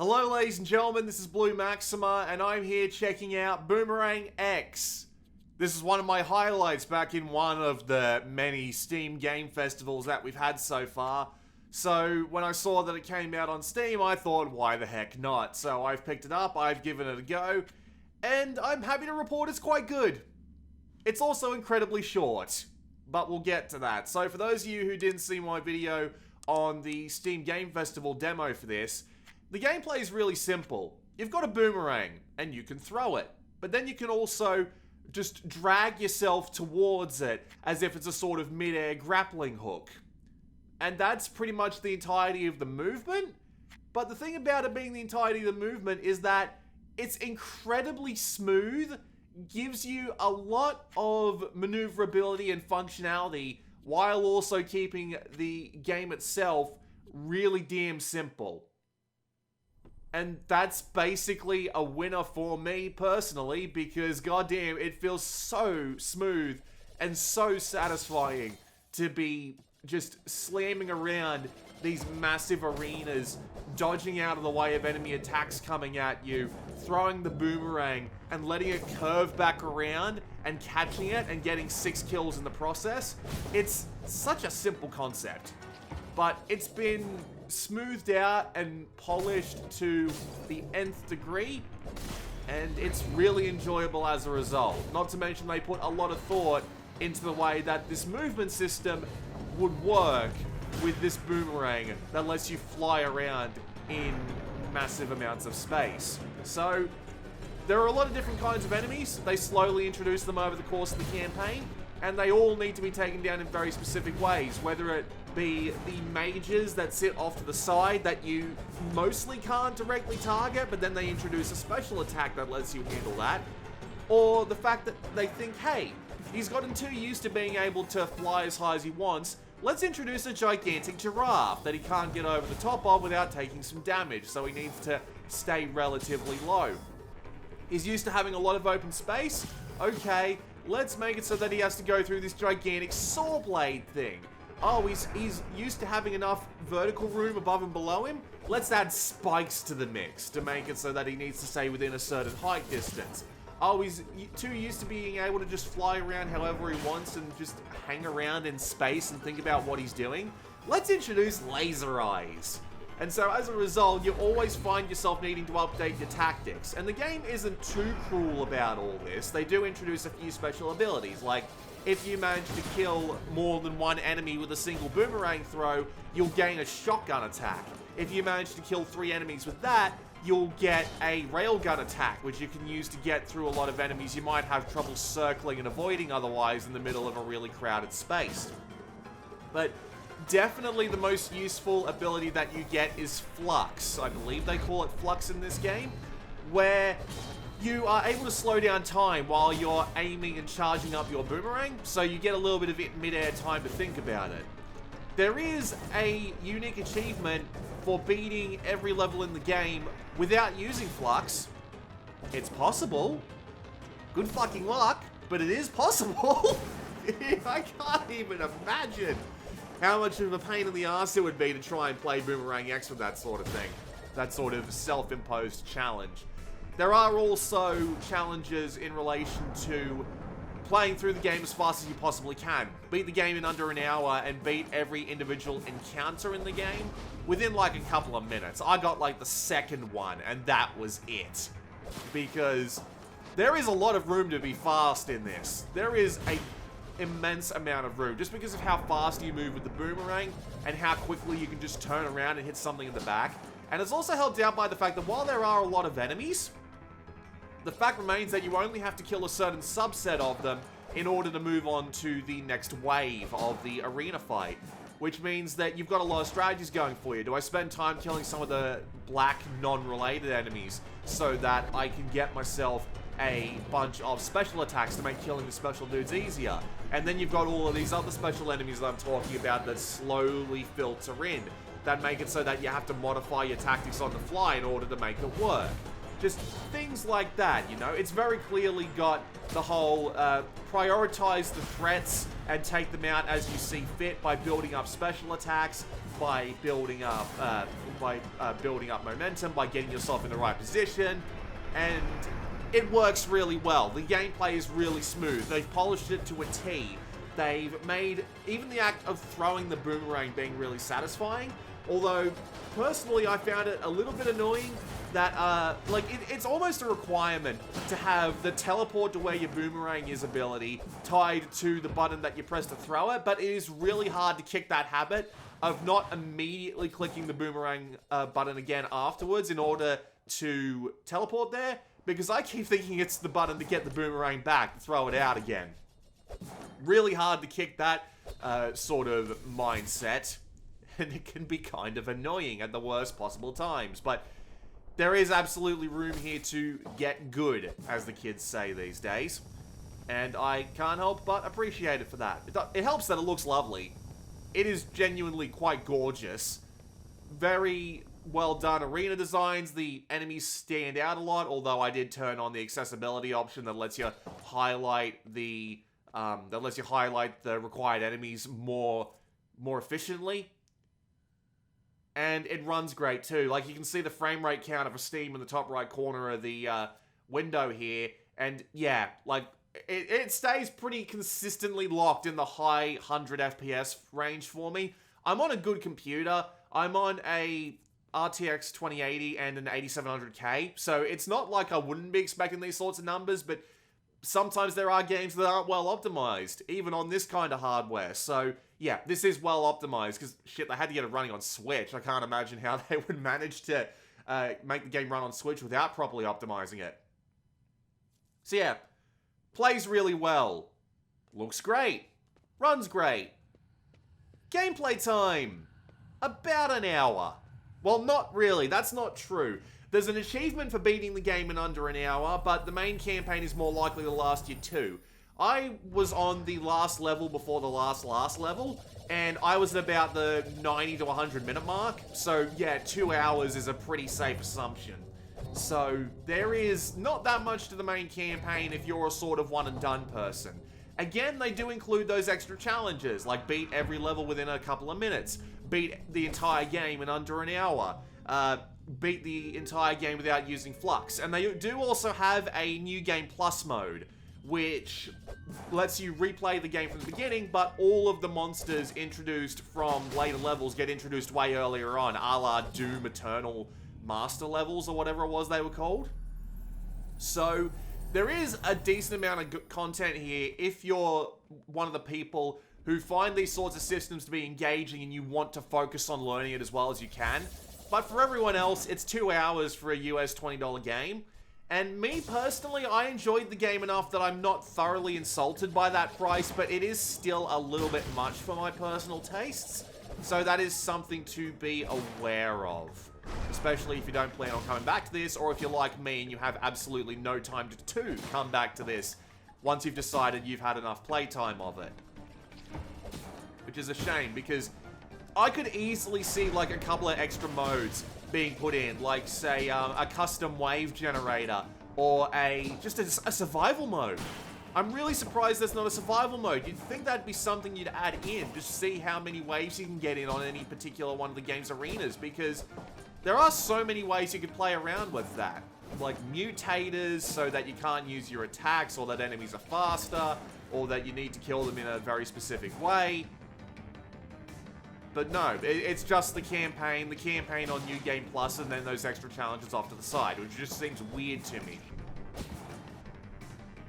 Hello ladies and gentlemen, this is Blue Maxima and I'm here checking out Boomerang X. This is one of my highlights back in one of the many Steam game festivals that we've had so far. So when I saw that it came out on Steam, I thought, why the heck not? So I've picked it up, I've given it a go, and I'm happy to report it's quite good. It's also incredibly short, but we'll get to that. So for those of you who didn't see my video on the Steam Game Festival demo for this, the gameplay is really simple. You've got a boomerang, and you can throw it. But then you can also just drag yourself towards it, as if it's a sort of mid-air grappling hook. And that's pretty much the entirety of the movement. But the thing about it being the entirety of the movement is that it's incredibly smooth, gives you a lot of maneuverability and functionality, while also keeping the game itself really damn simple. And that's basically a winner for me personally, because goddamn, it feels so smooth and so satisfying to be just slamming around these massive arenas, dodging out of the way of enemy attacks coming at you, throwing the boomerang and letting it curve back around and catching it and getting 6 kills in the process. It's such a simple concept, but it's been smoothed out and polished to the nth degree, and it's really enjoyable as a result. Not to mention they put a lot of thought into the way that this movement system would work with this boomerang that lets you fly around in massive amounts of space. So there are a lot of different kinds of enemies. They slowly introduce them over the course of the campaign, and they all need to be taken down in very specific ways, whether it be the mages that sit off to the side that you mostly can't directly target, but then they introduce a special attack that lets you handle that, or the fact that they think, hey, he's gotten too used to being able to fly as high as he wants, let's introduce a gigantic giraffe that he can't get over the top of without taking some damage, so he needs to stay relatively low. He's used to having a lot of open space, okay, let's make it so that he has to go through this gigantic saw blade thing. Oh, he's used to having enough vertical room above and below him. Let's add spikes to the mix to make it so that he needs to stay within a certain height distance. Oh, he's too used to being able to just fly around however he wants and just hang around in space and think about what he's doing. Let's introduce laser eyes. And so as a result, you always find yourself needing to update your tactics. And the game isn't too cruel about all this. They do introduce a few special abilities, like if you manage to kill more than one enemy with a single boomerang throw, you'll gain a shotgun attack. If you manage to kill 3 enemies with that, you'll get a railgun attack, which you can use to get through a lot of enemies you might have trouble circling and avoiding otherwise in the middle of a really crowded space. But definitely the most useful ability that you get is Flux. I believe they call it Flux in this game, where you are able to slow down time while you're aiming and charging up your boomerang, so you get a little bit of mid-air time to think about it. There is a unique achievement for beating every level in the game without using Flux. It's possible. Good fucking luck, but it is possible. I can't even imagine how much of a pain in the ass it would be to try and play Boomerang X with that sort of thing. That sort of self-imposed challenge. There are also challenges in relation to playing through the game as fast as you possibly can. Beat the game in under an hour and beat every individual encounter in the game within like a couple of minutes. I got like the second one and that was it. Because there is a lot of room to be fast in this. There is a immense amount of room, just because of how fast you move with the boomerang and how quickly you can just turn around and hit something in the back. And it's also helped out by the fact that while there are a lot of enemies, the fact remains that you only have to kill a certain subset of them in order to move on to the next wave of the arena fight, which means that you've got a lot of strategies going for you. Do I spend time killing some of the black non-related enemies so that I can get myself a bunch of special attacks to make killing the special dudes easier? And then you've got all of these other special enemies that I'm talking about that slowly filter in, that make it so that you have to modify your tactics on the fly in order to make it work. Just things like that, you know? It's very clearly got the whole prioritize the threats and take them out as you see fit by building up special attacks, by building up momentum, by getting yourself in the right position, and it works really well. The gameplay is really smooth. They've polished it to a T. They've made even the act of throwing the boomerang being really satisfying. Although, personally, I found it a little bit annoying that, it's almost a requirement to have the teleport to where your boomerang is ability tied to the button that you press to throw it, but it is really hard to kick that habit of not immediately clicking the boomerang button again afterwards in order to teleport there, because I keep thinking it's the button to get the boomerang back, to throw it out again. Really hard to kick that sort of mindset, and it can be kind of annoying at the worst possible times, but there is absolutely room here to get good, as the kids say these days, and I can't help but appreciate it for that. It helps that it looks lovely. It is genuinely quite gorgeous. Very well done arena designs. The enemies stand out a lot, although I did turn on the accessibility option that lets you highlight the required enemies more efficiently. And it runs great too. Like, you can see the frame rate counter for Steam in the top right corner of the window here, and yeah, like, it stays pretty consistently locked in the high 100 FPS range for me. I'm on a good computer. I'm on a RTX 2080 and an 8700K, so it's not like I wouldn't be expecting these sorts of numbers, but sometimes there are games that aren't well optimized, even on this kind of hardware. So yeah, this is well optimized, because shit, they had to get it running on Switch. I can't imagine how they would manage to make the game run on Switch without properly optimizing it. So yeah, plays really well, looks great, runs great. Gameplay time, about an hour. Well, not really, that's not true. There's an achievement for beating the game in under an hour, but the main campaign is more likely to last you 2. I was on the last level before the last level, and I was at about the 90 to 100 minute mark, so yeah, 2 hours is a pretty safe assumption. So there is not that much to the main campaign if you're a sort of one and done person. Again, they do include those extra challenges, like beat every level within a couple of minutes, beat the entire game in under an hour, beat the entire game without using flux. And they do also have a New Game Plus mode, which lets you replay the game from the beginning, but all of the monsters introduced from later levels get introduced way earlier on, a la Doom Eternal Master levels, or whatever it was they were called. So there is a decent amount of content here if you're one of the people who find these sorts of systems to be engaging and you want to focus on learning it as well as you can. But for everyone else, it's 2 hours for a US $20 game. And me personally, I enjoyed the game enough that I'm not thoroughly insulted by that price, but it is still a little bit much for my personal tastes. So that is something to be aware of, especially if you don't plan on coming back to this, or if you're like me and you have absolutely no time to come back to this once you've decided you've had enough playtime of it. Which is a shame, because I could easily see like a couple of extra modes being put in, like say a custom wave generator, or just a survival mode. I'm really surprised there's not a survival mode. You'd think that'd be something you'd add in, just to see how many waves you can get in on any particular one of the game's arenas, because there are so many ways you could play around with that. Like mutators, so that you can't use your attacks, or that enemies are faster, or that you need to kill them in a very specific way. But no, it's just the campaign on New Game Plus, and then those extra challenges off to the side, which just seems weird to me.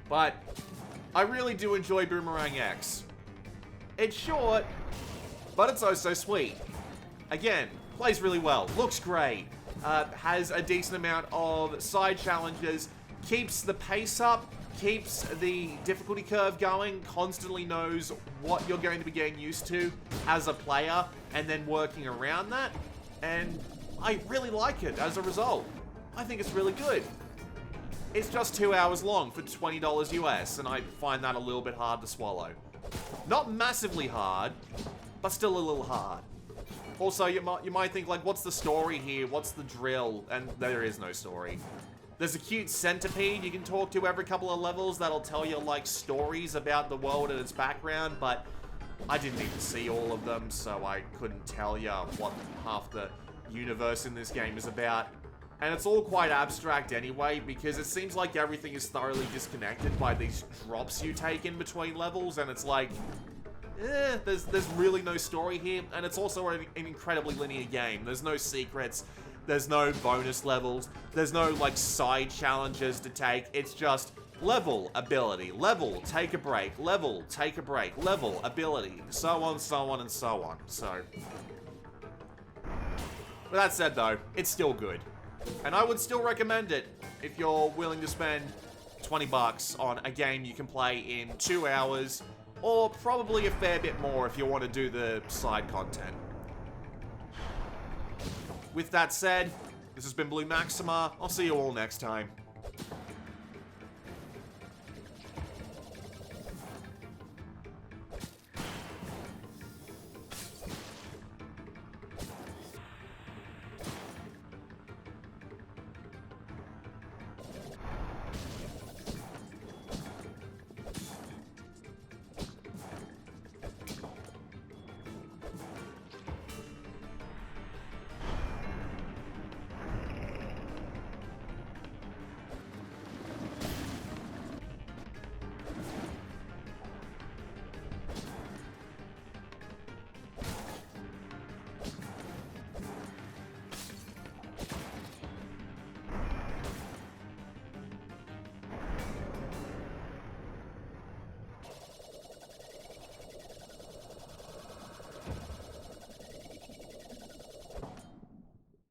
But I really do enjoy Boomerang X. It's short, but it's oh so sweet. Again, plays really well, looks great, has a decent amount of side challenges, keeps the pace up, keeps the difficulty curve going, constantly knows what you're going to be getting used to as a player, and then working around that, and I really like it as a result. I think it's really good. It's just 2 hours long for $20 US, and I find that a little bit hard to swallow. Not massively hard, but still a little hard. Also, you might think, like, what's the story here? What's the drill? And there is no story. There's a cute centipede you can talk to every couple of levels that'll tell you, like, stories about the world and its background, but I didn't even see all of them, so I couldn't tell you what half the universe in this game is about. And it's all quite abstract anyway, because it seems like everything is thoroughly disconnected by these drops you take in between levels, and it's like, there's really no story here, and it's also an incredibly linear game. There's no secrets, there's no bonus levels, there's no, like, side challenges to take. It's just level, ability, level, take a break, level, take a break, level, ability, so on, so on, and so on. So, with that said though, it's still good. And I would still recommend it if you're willing to spend 20 bucks on a game you can play in 2 hours, or probably a fair bit more if you want to do the side content. With that said, this has been Blue Maxima. I'll see you all next time.